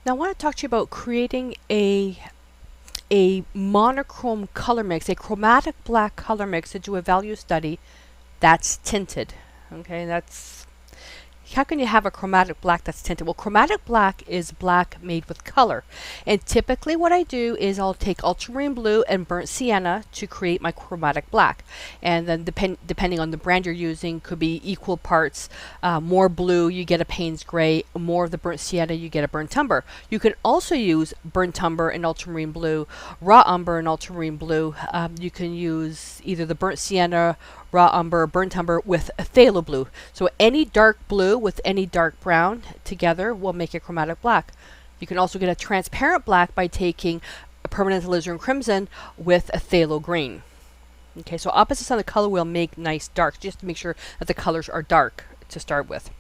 Now I want to talk to you about creating a monochrome color mix, a chromatic black color mix to do a value study that's tinted. Okay, that's how can you have a chromatic black that's tinted? Well, chromatic black is black made with color. And typically what I do is I'll take ultramarine blue and burnt sienna to create my chromatic black. And then depending on the brand you're using, could be equal parts. More blue, you get a Payne's gray. More of the burnt sienna, you get a burnt umber. You can also use burnt umber and ultramarine blue, raw umber and ultramarine blue. You can use either the burnt sienna, raw umber, burnt umber with a phthalo blue. So any dark blue with any dark brown together will make a chromatic black. You can also get a transparent black by taking a permanent alizarin crimson with a phthalo green. Okay, so opposites on the color wheel make nice darks, just to make sure that the colors are dark to start with.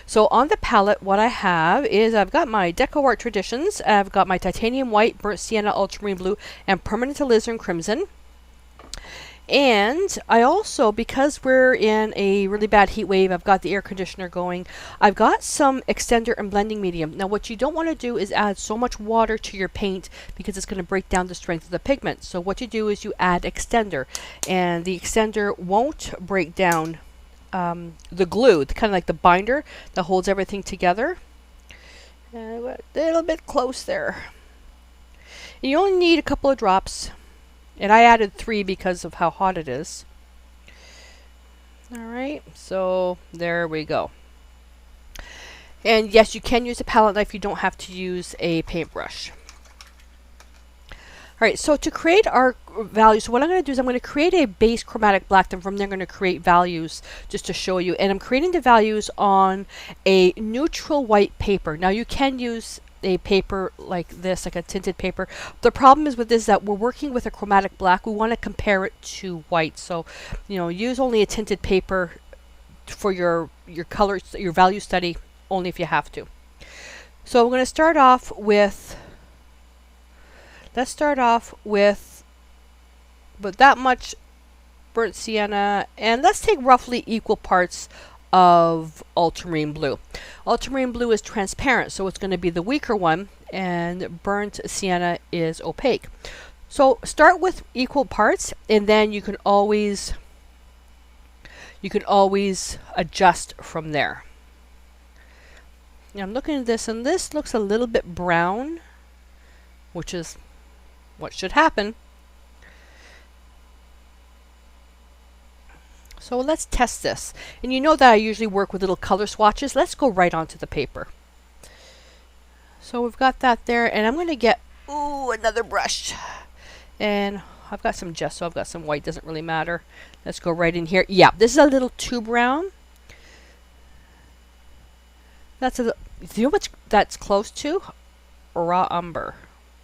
So on the palette, what I have is I've got my Deco Art Traditions, I've got my titanium white, burnt sienna, ultramarine blue, and permanent alizarin crimson. And I also, because we're in a really bad heat wave, I've got the air conditioner going. I've got some extender and blending medium. Now what you don't want to do is add so much water to your paint because it's going to break down the strength of the pigment. So what you do is you add extender, and the extender won't break down the glue, kind of like the binder that holds everything together. A little bit close there. And you only need a couple of drops. And I added 3 because of how hot it is. Alright, so there we go. And yes, you can use a palette knife. You don't have to use a paintbrush. Alright, so to create our values, so what I'm going to do is I'm going to create a base chromatic black, and from there I'm going to create values just to show you. And I'm creating the values on a neutral white paper. Now you can use a paper like this, like a tinted paper. The problem is with this that we're working with a chromatic black. We want to compare it to white. So, use only a tinted paper for your color, your value study, only if you have to. So we're going to start off with, let's start off with that much burnt sienna, and let's take roughly equal parts of ultramarine blue. Ultramarine blue is transparent, so it's going to be the weaker one, and burnt sienna is opaque. So start with equal parts, and then you can always adjust from there. Now I'm looking at this, and this looks a little bit brown, which is what should happen. So let's test this. And you know that I usually work with little color swatches. Let's go right onto the paper. So we've got that there, and I'm going to get, another brush. And I've got some gesso, I've got some white, doesn't really matter. Let's go right in here. Yeah, this is a little too brown. That's you know what that's close to? Raw umber.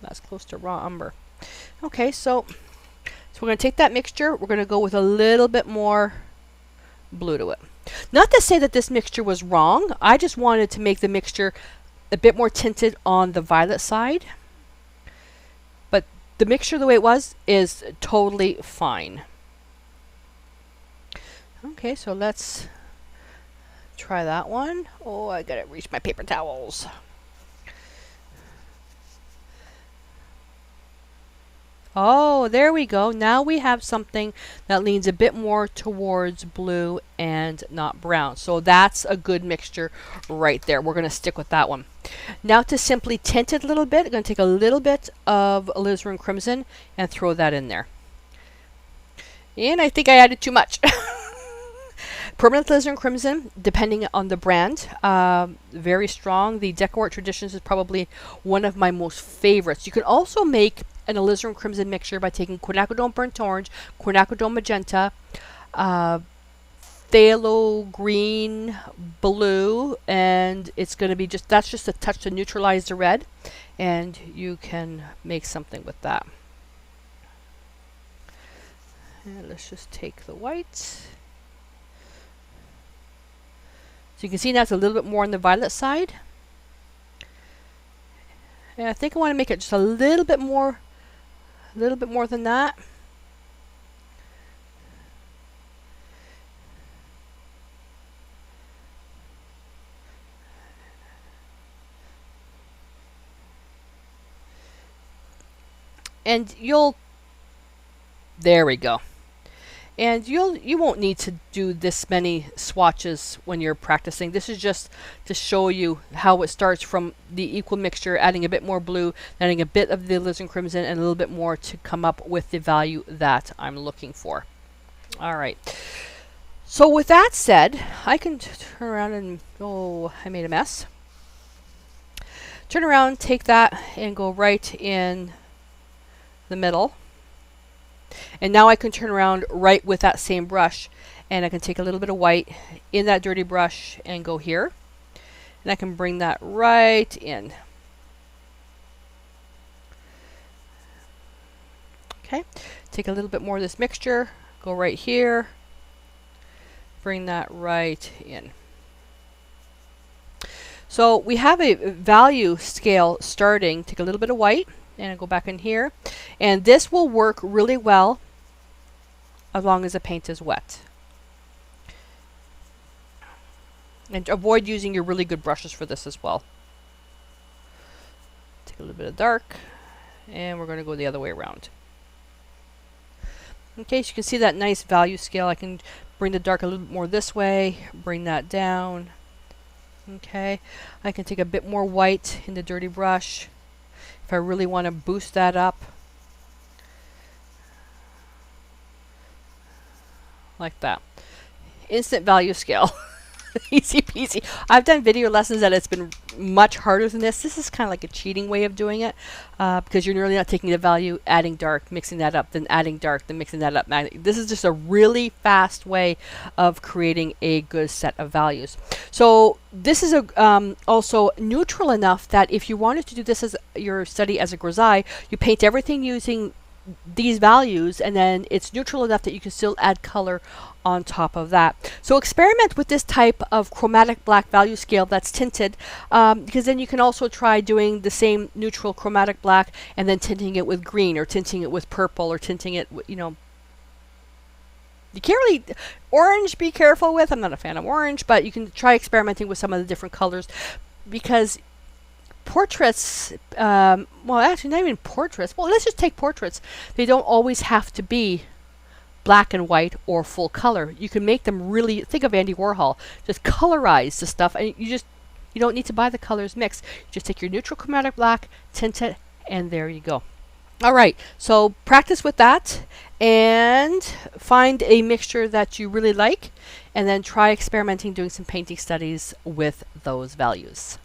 That's close to raw umber. Okay, so we're going to take that mixture. We're going to go with a little bit more blue to it. Not to say that this mixture was wrong. I just wanted to make the mixture a bit more tinted on the violet side. But the mixture the way it was is totally fine. Okay, so let's try that one. Oh, I gotta reach my paper towels. Oh, there we go. Now we have something that leans a bit more towards blue and not brown. So that's a good mixture right there. We're going to stick with that one. Now to simply tint it a little bit, I'm going to take a little bit of alizarin crimson and throw that in there. And I think I added too much. Permanent alizarin crimson, depending on the brand, very strong. The Deco Art Traditions is probably one of my most favorites. You can also make an alizarin crimson mixture by taking quinacridone burnt orange, quinacridone magenta, phthalo green, blue, and it's going to be that's just a touch to neutralize the red, and you can make something with that. And let's just take the white. So you can see now it's a little bit more on the violet side. And I think I want to make it just a little bit more than that. And there we go. And you won't need to do this many swatches when you're practicing. This is just to show you how it starts from the equal mixture, adding a bit more blue, adding a bit of the alizarin crimson, and a little bit more to come up with the value that I'm looking for. All right. So with that said, I can turn around and, oh, I made a mess. Turn around, take that, and go right in the middle. And now I can turn around right with that same brush, and I can take a little bit of white in that dirty brush and go here. And I can bring that right in. Okay, take a little bit more of this mixture, go right here, bring that right in. So we have a value scale starting. Take a little bit of white, and I go back in here, and this will work really well as long as the paint is wet. And avoid using your really good brushes for this as well. Take a little bit of dark, and we're going to go the other way around. Okay, so you can see that nice value scale. I can bring the dark a little bit more this way, bring that down. Okay, I can take a bit more white in the dirty brush if I really want to boost that up. Like that. Instant value scale. Easy peasy. I've done video lessons that it's been much harder than this. This is kind of like a cheating way of doing it because you're really not taking the value, adding dark, mixing that up, then adding dark, then mixing that up. This is just a really fast way of creating a good set of values. So this is also neutral enough that if you wanted to do this as your study as a grisaille, you paint everything using these values, and then it's neutral enough that you can still add color on top of that. So experiment with this type of chromatic black value scale that's tinted, because then you can also try doing the same neutral chromatic black and then tinting it with green, or tinting it with purple, or tinting it with, you know, you can't really, orange, be careful with. I'm not a fan of orange, but you can try experimenting with some of the different colors, because portraits, well, actually not even portraits. Well, let's just take portraits. They don't always have to be black and white or full color. You can make them really, think of Andy Warhol, just colorize the stuff, and you don't need to buy the colors mixed. You just take your neutral chromatic black, tint it, and there you go. All right, so practice with that and find a mixture that you really like, and then try experimenting, doing some painting studies with those values.